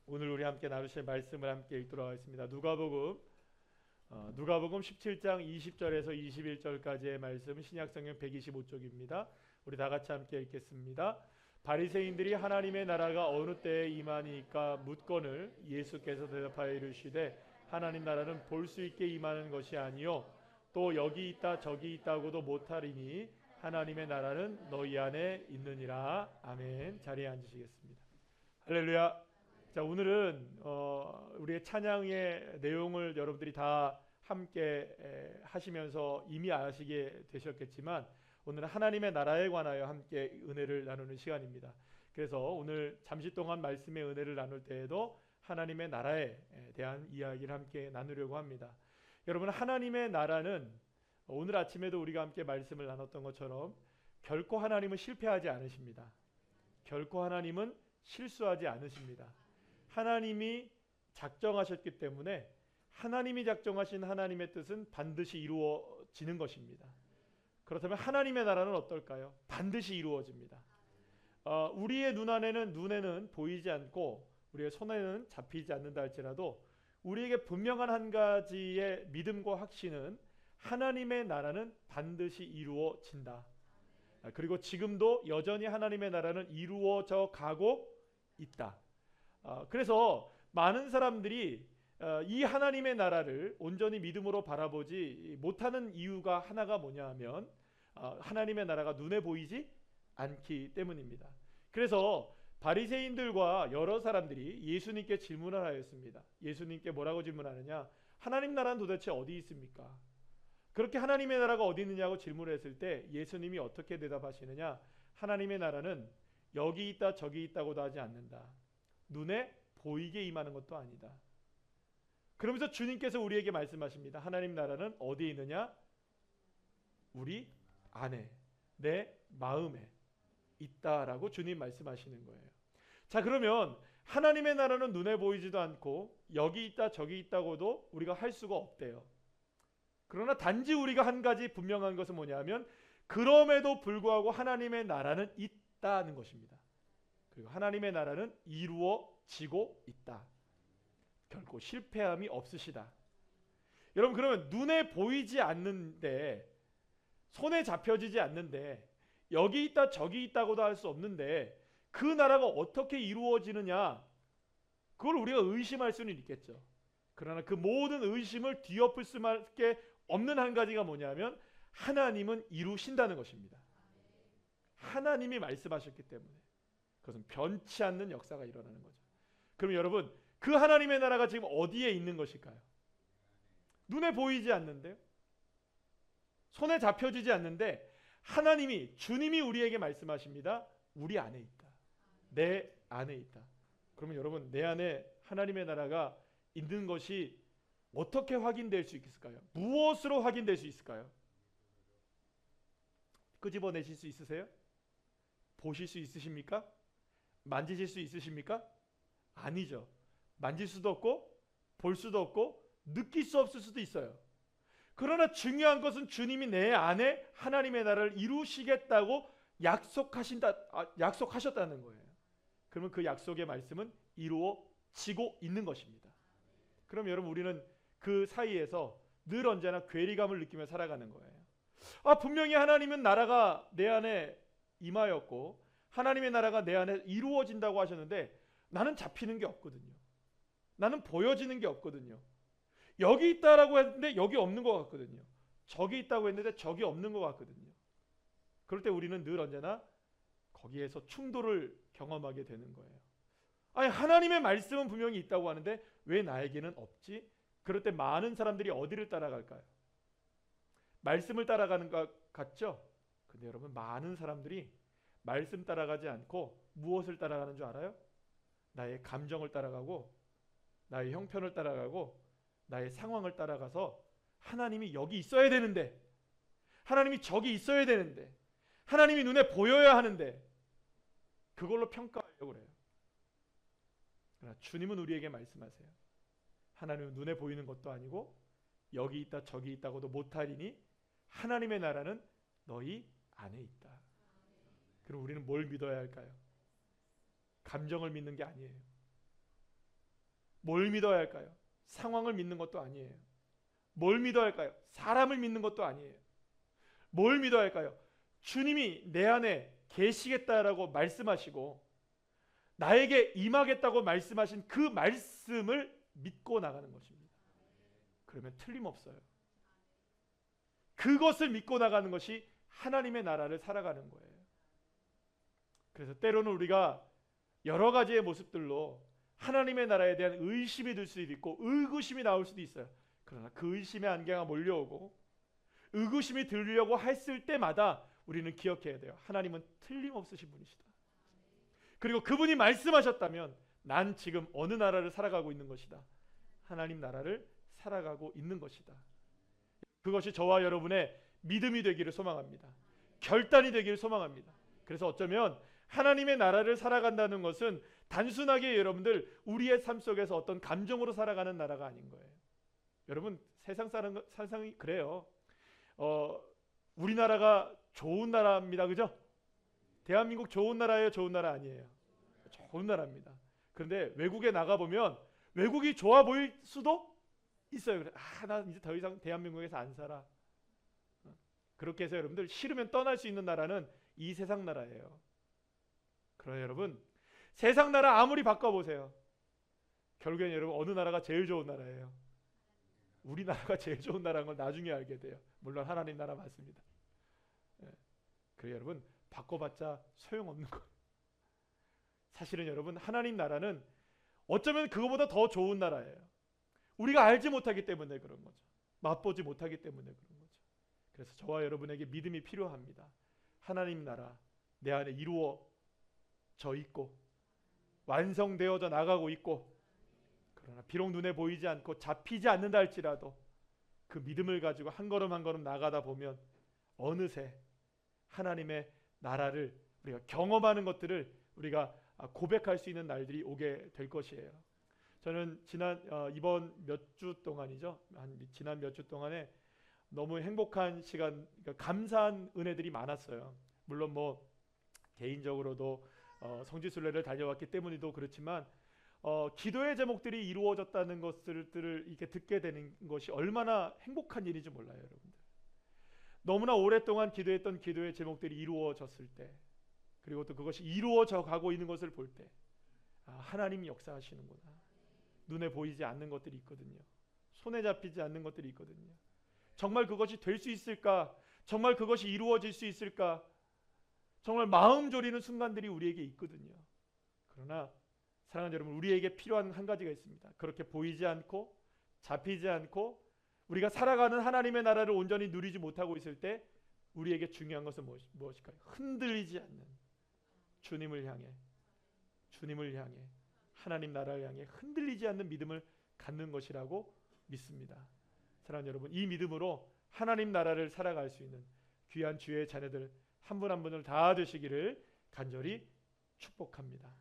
오늘 우리 함께 나누실 말씀을 함께 읽도록 하겠습니다. 누가복음 17장 20절에서 21절까지의 말씀, 신약성경 125쪽입니다. 우리 다 같이 함께 읽겠습니다. 바리새인들이 하나님의 나라가 어느 때에 임하니까 묻거늘 예수께서 대답하여 이르시되 하나님 나라는 볼 수 있게 임하는 것이 아니요 또 여기 있다 저기 있다고도 못하리니 하나님의 나라는 너희 안에 있느니라. 아멘. 자리에 앉으시겠습니다. 할렐루야. 자, 오늘은 우리의 찬양의 내용을 여러분들이 다 함께 하시면서 이미 아시게 되셨겠지만 오늘은 하나님의 나라에 관하여 함께 은혜를 나누는 시간입니다. 그래서 오늘 잠시 동안 말씀의 은혜를 나눌 때에도 하나님의 나라에 대한 이야기를 함께 나누려고 합니다. 여러분, 하나님의 나라는 오늘 아침에도 우리가 함께 말씀을 나눴던 것처럼 결코 하나님은 실패하지 않으십니다. 결코 하나님은 실수하지 않으십니다. 하나님이 작정하셨기 때문에 하나님이 작정하신 하나님의 뜻은 반드시 이루어지는 것입니다. 그렇다면 하나님의 나라는 어떨까요? 반드시 이루어집니다. 우리의 눈에는 보이지 않고 우리의 손에는 잡히지 않는다 할지라도 우리에게 분명한 한 가지의 믿음과 확신은 하나님의 나라는 반드시 이루어진다. 그리고 지금도 여전히 하나님의 나라는 이루어져 가고 있다. 그래서 많은 사람들이 이 하나님의 나라를 온전히 믿음으로 바라보지 못하는 이유가 하나가 뭐냐 하면 하나님의 나라가 눈에 보이지 않기 때문입니다. 그래서 바리새인들과 여러 사람들이 예수님께 질문을 하였습니다. 예수님께 뭐라고 질문하느냐? 하나님 나라는 도대체 어디 있습니까? 그렇게 하나님의 나라가 어디 있느냐고 질문을 했을 때 예수님이 어떻게 대답하시느냐? 하나님의 나라는 여기 있다 저기 있다고도 하지 않는다. 눈에 보이게 임하는 것도 아니다. 그러면서 주님께서 우리에게 말씀하십니다. 하나님 나라는 어디에 있느냐? 우리 안에, 내 마음에 있다라고 주님 말씀하시는 거예요. 자, 그러면 하나님의 나라는 눈에 보이지도 않고 여기 있다 저기 있다고도 우리가 할 수가 없대요. 그러나 단지 우리가 한 가지 분명한 것은 뭐냐면 그럼에도 불구하고 하나님의 나라는 있다는 것입니다. 그리고 하나님의 나라는 이루어지고 있다. 결코 실패함이 없으시다. 여러분, 그러면 눈에 보이지 않는데, 손에 잡혀지지 않는데, 여기 있다 저기 있다고도 할 수 없는데 그 나라가 어떻게 이루어지느냐, 그걸 우리가 의심할 수는 있겠죠. 그러나 그 모든 의심을 뒤엎을 수밖에 없는 한 가지가 뭐냐면 하나님은 이루신다는 것입니다. 하나님이 말씀하셨기 때문에 그것은 변치 않는 역사가 일어나는 거죠. 그럼 여러분, 그 하나님의 나라가 지금 어디에 있는 것일까요? 눈에 보이지 않는데요, 손에 잡혀지지 않는데 하나님이, 주님이 우리에게 말씀하십니다. 우리 안에 있다. 내 안에 있다. 그러면 여러분, 내 안에 하나님의 나라가 있는 것이 어떻게 확인될 수 있을까요? 무엇으로 확인될 수 있을까요? 끄집어내실 수 있으세요? 보실 수 있으십니까? 만지실 수 있으십니까? 아니죠. 만질 수도 없고 볼 수도 없고 느낄 수 없을 수도 있어요. 그러나 중요한 것은 주님이 내 안에 하나님의 나라를 이루시겠다고 약속하셨다는 거예요. 그러면 그 약속의 말씀은 이루어지고 있는 것입니다. 그럼 여러분, 우리는 그 사이에서 늘 언제나 괴리감을 느끼며 살아가는 거예요. 분명히 하나님은 나라가 내 안에 임하였고 하나님의 나라가 내 안에 이루어진다고 하셨는데 나는 잡히는 게 없거든요. 나는 보여지는 게 없거든요. 여기 있다라고 했는데 여기 없는 것 같거든요. 저기 있다고 했는데 저기 없는 것 같거든요. 그럴 때 우리는 늘 언제나 거기에서 충돌을 경험하게 되는 거예요. 아니, 하나님의 말씀은 분명히 있다고 하는데 왜 나에게는 없지? 그럴 때 많은 사람들이 어디를 따라갈까요? 말씀을 따라가는 것 같죠? 근데 여러분, 많은 사람들이 말씀 따라가지 않고 무엇을 따라가는 줄 알아요? 나의 감정을 따라가고 나의 형편을 따라가고 나의 상황을 따라가서 하나님이 여기 있어야 되는데, 하나님이 저기 있어야 되는데, 하나님이 눈에 보여야 하는데 그걸로 평가하려고 그래요. 그러나 주님은 우리에게 말씀하세요. 하나님은 눈에 보이는 것도 아니고 여기 있다 저기 있다고도 못하리니 하나님의 나라는 너희 안에 있다. 그럼 우리는 뭘 믿어야 할까요? 감정을 믿는 게 아니에요. 뭘 믿어야 할까요? 상황을 믿는 것도 아니에요. 뭘 믿어야 할까요? 사람을 믿는 것도 아니에요. 뭘 믿어야 할까요? 주님이 내 안에 계시겠다라고 말씀하시고 나에게 임하겠다고 말씀하신 그 말씀을 믿고 나가는 것입니다. 그러면 틀림없어요. 그것을 믿고 나가는 것이 하나님의 나라를 살아가는 거예요. 그래서 때로는 우리가 여러 가지의 모습들로 하나님의 나라에 대한 의심이 들 수도 있고 의구심이 나올 수도 있어요. 그러나 그 의심의 안개가 몰려오고 의구심이 들려고 했을 때마다 우리는 기억해야 돼요. 하나님은 틀림없으신 분이시다. 그리고 그분이 말씀하셨다면 난 지금 어느 나라를 살아가고 있는 것이다. 하나님 나라를 살아가고 있는 것이다. 그것이 저와 여러분의 믿음이 되기를 소망합니다. 결단이 되기를 소망합니다. 그래서 어쩌면 하나님의 나라를 살아간다는 것은 단순하게 여러분들 우리의 삶 속에서 어떤 감정으로 살아가는 나라가 아닌 거예요. 여러분 세상이 그래요. 우리나라가 좋은 나라입니다. 그죠? 대한민국 좋은 나라예요? 좋은 나라 아니에요? 좋은 나라입니다. 그런데 외국에 나가보면 외국이 좋아 보일 수도 있어요. 그래, 나 이제 더 이상 대한민국에서 안 살아. 그렇게 해서 여러분들 싫으면 떠날 수 있는 나라는 이 세상 나라예요. 그러나 여러분 세상 나라 아무리 바꿔보세요. 결국엔 여러분 어느 나라가 제일 좋은 나라예요? 우리나라가 제일 좋은 나라인 걸 나중에 알게 돼요. 물론 하나님 나라 맞습니다. 그래서 여러분 바꿔봤자 소용없는 거예요. 사실은 여러분 하나님 나라는 어쩌면 그거보다 더 좋은 나라예요. 우리가 알지 못하기 때문에 그런 거죠. 맛보지 못하기 때문에 그런 거죠. 그래서 저와 여러분에게 믿음이 필요합니다. 하나님 나라 내 안에 이루어져 있고 완성되어져 나가고 있고, 그러나 비록 눈에 보이지 않고 잡히지 않는다 할지라도 그 믿음을 가지고 한 걸음 한 걸음 나가다 보면 어느새 하나님의 나라를 우리가 경험하는 것들을 우리가 고백할 수 있는 날들이 오게 될 것이에요. 저는 이번 몇 주 동안이죠. 지난 몇 주 동안에 너무 행복한 시간, 그러니까 감사한 은혜들이 많았어요. 물론 뭐 개인적으로도 성지순례를 다녀왔기 때문이도 그렇지만 기도의 제목들이 이루어졌다는 것들을 이렇게 듣게 되는 것이 얼마나 행복한 일인지 몰라요, 여러분들. 너무나 오랫동안 기도했던 기도의 제목들이 이루어졌을 때, 그리고 또 그것이 이루어져 가고 있는 것을 볼 때, 하나님이 역사하시는구나. 눈에 보이지 않는 것들이 있거든요. 손에 잡히지 않는 것들이 있거든요. 정말 그것이 될 수 있을까? 정말 그것이 이루어질 수 있을까? 정말 마음 졸이는 순간들이 우리에게 있거든요. 그러나 사랑하는 여러분, 우리에게 필요한 한 가지가 있습니다. 그렇게 보이지 않고 잡히지 않고 우리가 살아가는 하나님의 나라를 온전히 누리지 못하고 있을 때 우리에게 중요한 것은 무엇일까요? 흔들리지 않는 주님을 향해 하나님 나라를 향해 흔들리지 않는 믿음을 갖는 것이라고 믿습니다. 사랑하는 여러분, 이 믿음으로 하나님 나라를 살아갈 수 있는 귀한 주의 자녀들 한 분 한 분을 다 되시기를 간절히 축복합니다.